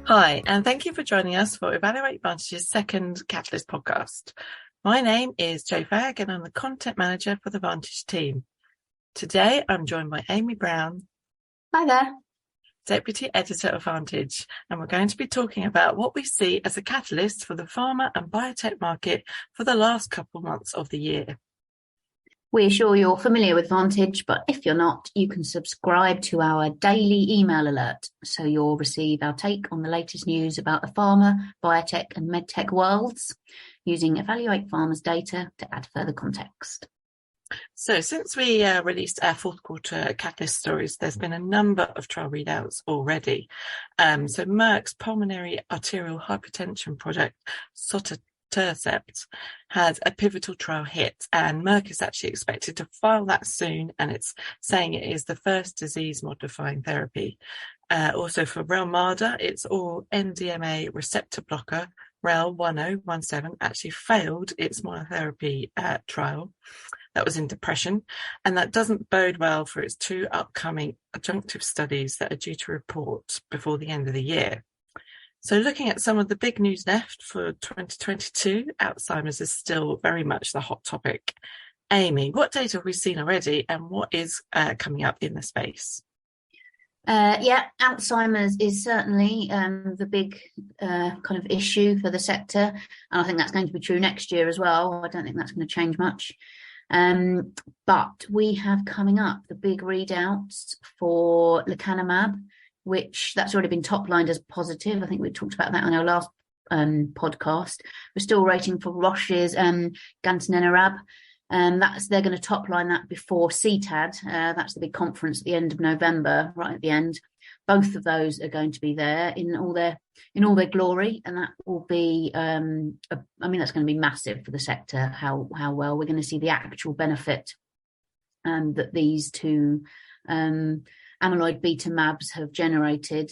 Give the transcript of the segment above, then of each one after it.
Hi, and thank you for joining us for Evaluate Vantage's second Catalyst podcast. My name is Jo Fagg, and I'm the content manager for the Vantage team. Today, I'm joined by Amy Brown. Hi there. Deputy Editor of Vantage, and we're going to be talking about what we see as a catalyst for the pharma and biotech market for the last couple months of the year. We're sure you're familiar with Vantage, but if you're not, you can subscribe to our daily email alert so you'll receive our take on the latest news about the pharma, biotech and medtech worlds using Evaluate Pharma's data to add further context. So since we released our fourth quarter Catalyst stories, there's been a number of trial readouts already. So Merck's pulmonary arterial hypertension project, Intercept, had a pivotal trial hit, and Merck is actually expected to file that soon, and it's saying it is the first disease-modifying therapy. Also for Relmada, its oral NMDA receptor blocker, REL-1017, actually failed its monotherapy trial. That was in depression, and that doesn't bode well for its two upcoming adjunctive studies that are due to report before the end of the year. So looking at some of the big news left for 2022, Alzheimer's is still very much the hot topic. Amy, what data have we seen already, and what is coming up in the space? Alzheimer's is certainly the big kind of issue for the sector, and I think that's going to be true next year as well. I don't think that's going to change much. But we have coming up the big readouts for lecanemab, which that's already been top-lined as positive. I think we talked about that on our last podcast. We're still waiting for Roche's gantenerumab. They're going to top-line that before CTAD. That's the big conference at the end of November, right at the end. Both of those are going to be there in all their glory, and that will be. That's going to be massive for the sector. How well we're going to see the actual benefit that these two amyloid beta mAbs have generated.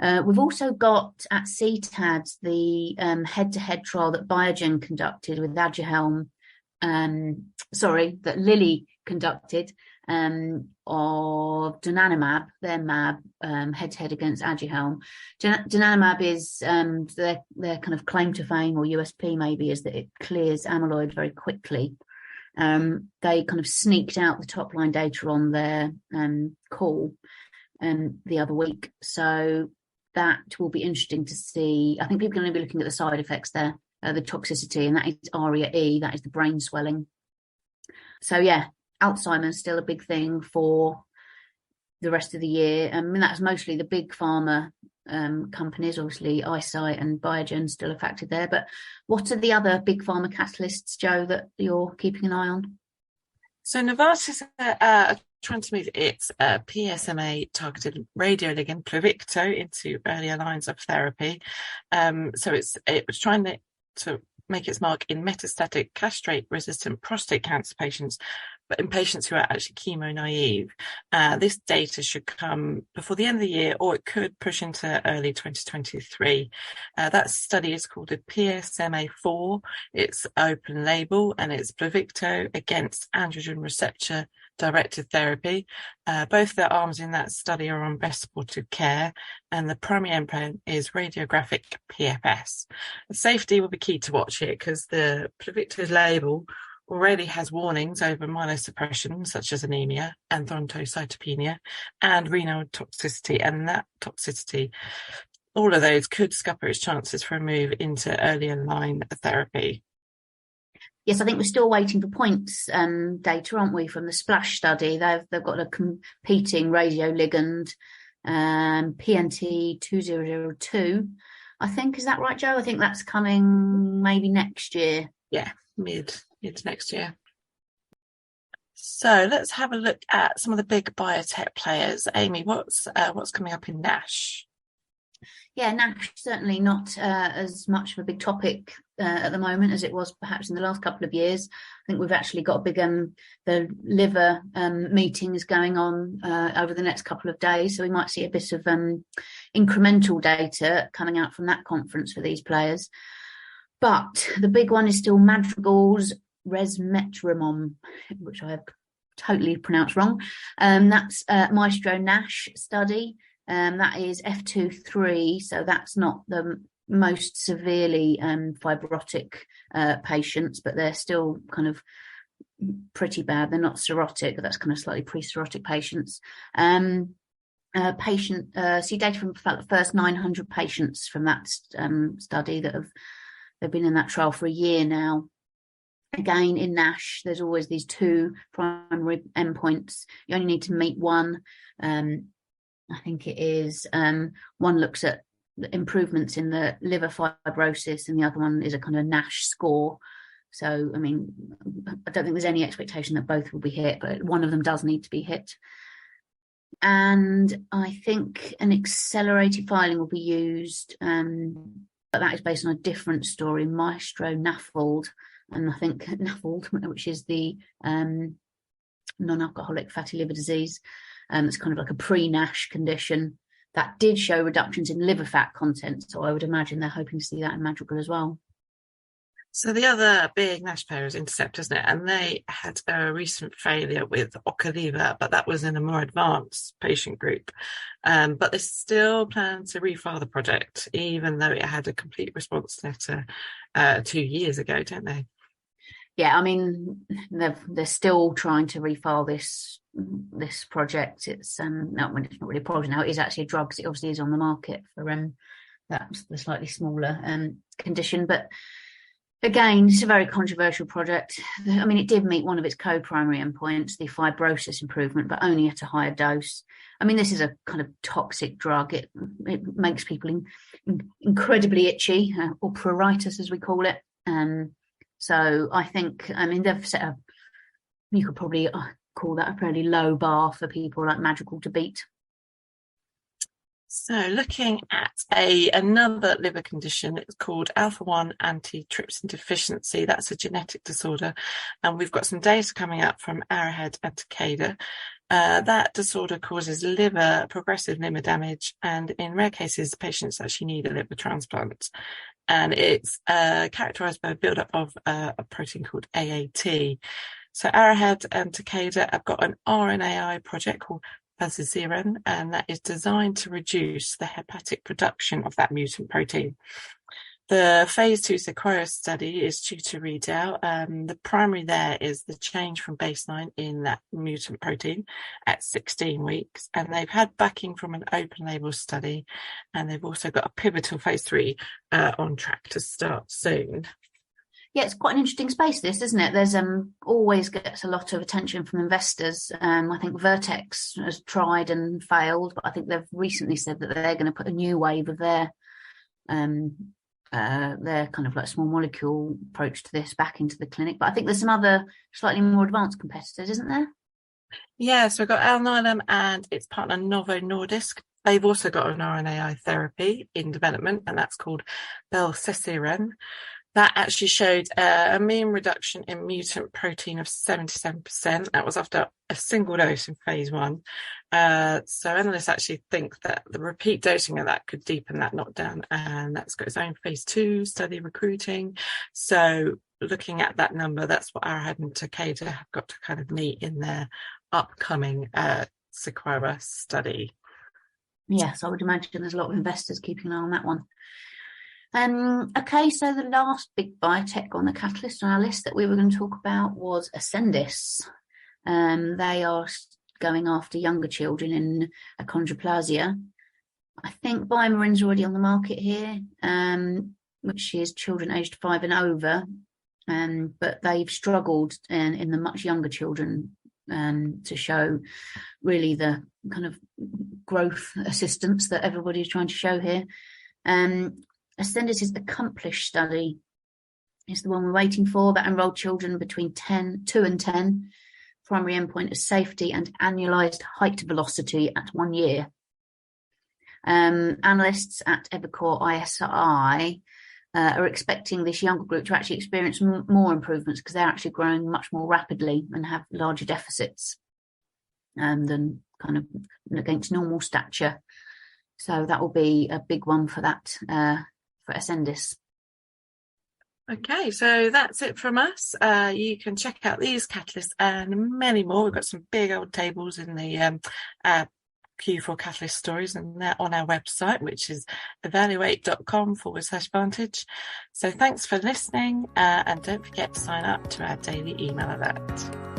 We've also got at CTAD the head-to-head trial that Biogen conducted with Aduhelm. That Lilly conducted of donanemab, their mAb, head-to-head against Aduhelm. Donanemab is their kind of claim to fame, or USP maybe, is that it clears amyloid very quickly. They kind of sneaked out the top-line data on their call the other week, so that will be interesting to see. I think people are going to be looking at the side effects there, the toxicity, and that is ARIA-E, that is the brain swelling. So yeah, Alzheimer's is still a big thing for the rest of the year. I mean, that's mostly the big pharma companies, obviously Eyesight and Biogen still affected there. But what are the other big pharma catalysts, Jo, that you're keeping an eye on? So Novartis are trying to move its PSMA targeted radioligand Pluvicto into earlier lines of therapy. So it was trying to make its mark in metastatic castrate-resistant prostate cancer patients, but in patients who are actually chemo naive. This data should come before the end of the year, or it could push into early 2023. That study is called the PSMA-4. It's open label, and it's Pluvicto against androgen receptor directed therapy. Both the arms in that study are on best supportive care, and the primary endpoint is radiographic PFS. The safety will be key to watch here, because the Pluvicto's label already has warnings over myelosuppression, such as anemia and thrombocytopenia, and renal toxicity, and that toxicity, all of those could scupper its chances for a move into earlier line therapy. Yes, I think we're still waiting for points data, aren't we, from the SPLASH study? They've got a competing radioligand, PNT2002. I think, is that right, Jo? I think that's coming maybe next year. Yeah, mid next year. So let's have a look at some of the big biotech players. Amy, what's coming up in Nash? Yeah, Nash certainly not as much of a big topic at the moment as it was perhaps in the last couple of years. I think we've actually got a big the liver meetings going on over the next couple of days, so we might see a bit of incremental data coming out from that conference for these players. But the big one is still Madrigal's resmetirom, which I have totally pronounced wrong. That's Maestro Nash study. That is F2-3, so that's not the most severely fibrotic patients, but they're still kind of pretty bad. They're not cirrhotic, but that's kind of slightly pre-cirrhotic patients. See data from the first 900 patients from that study that they've been in that trial for a year now. Again, in Nash, there's always these two primary endpoints. You only need to meet one. I think it is one looks at the improvements in the liver fibrosis, and the other one is a kind of Nash score. So, I mean, I don't think there's any expectation that both will be hit, but one of them does need to be hit. And I think an accelerated filing will be used, but that is based on a different story, Maestro NAFLD. And I think NAFLD, which is the non-alcoholic fatty liver disease, it's kind of like a pre-NASH condition that did show reductions in liver fat content. So I would imagine they're hoping to see that in Madrigal as well. So the other big Nash player is Intercept, isn't it? And they had a recent failure with Ocaliva, but that was in a more advanced patient group. But they still plan to refile the project, even though it had a complete response letter 2 years ago, don't they? Yeah, I mean, they're still trying to refile this project. It's not really a project now. It is actually a drug, because it obviously is on the market for that's the slightly smaller condition. But again, it's a very controversial project. I mean, it did meet one of its co-primary endpoints, the fibrosis improvement, but only at a higher dose. I mean, this is a kind of toxic drug. It makes people incredibly itchy, or pruritus as we call it. So I think, I mean, they've set up, you could probably call that a fairly low bar for people like Madrigal to beat. So looking at another liver condition, it's called alpha-1 antitrypsin deficiency. That's a genetic disorder. And we've got some data coming up from Arrowhead and Takeda. That disorder causes progressive liver damage. And in rare cases, patients actually need a liver transplant. And it's characterized by a buildup of a protein called AAT. So Arrowhead and Takeda have got an RNAi project called Fagg, and that is designed to reduce the hepatic production of that mutant protein. The phase 2 Sequoia study is due to read out. The primary there is the change from baseline in that mutant protein at 16 weeks. And they've had backing from an open label study. And they've also got a pivotal phase 3 on track to start soon. Yeah, it's quite an interesting space, this, isn't it? There's always gets a lot of attention from investors. I think Vertex has tried and failed, but I think they've recently said that they're going to put a new wave of their kind of like small molecule approach to this back into the clinic. But I think there's some other slightly more advanced competitors, isn't there? Yeah, so we've got Alnylam and its partner Novo Nordisk. They've also got an RNAi therapy in development, and that's called belcesiran. That actually showed a mean reduction in mutant protein of 77%. That was after a single dose in phase 1. So analysts actually think that the repeat dosing of that could deepen that knockdown, and that's got its own phase 2 study recruiting. So looking at that number, that's what Arrowhead and Takeda have got to kind of meet in their upcoming Sequoia study. Yes, I would imagine there's a lot of investors keeping an eye on that one. Okay, so the last big biotech on the catalyst on our list that we were going to talk about was Ascendis. They are going after younger children in achondroplasia. I think BioMarin's already on the market here, which is children aged 5 and over, but they've struggled in the much younger children to show really the kind of growth assistance that everybody is trying to show here. Ascendis' Accomplish study is the one we're waiting for. That enrolled children between 2 and 10. Primary endpoint is safety and annualized height velocity at 1 year. Analysts at Evercore ISI are expecting this younger group to actually experience more improvements, because they're actually growing much more rapidly and have larger deficits than kind of against normal stature. So that will be a big one for that, for Ascendis. Okay, so that's it from us. You can check out these catalysts and many more. We've got some big old tables in the Q4 Catalyst stories, and they're on our website, which is evaluate.com/vantage. So thanks for listening, and don't forget to sign up to our daily email alert.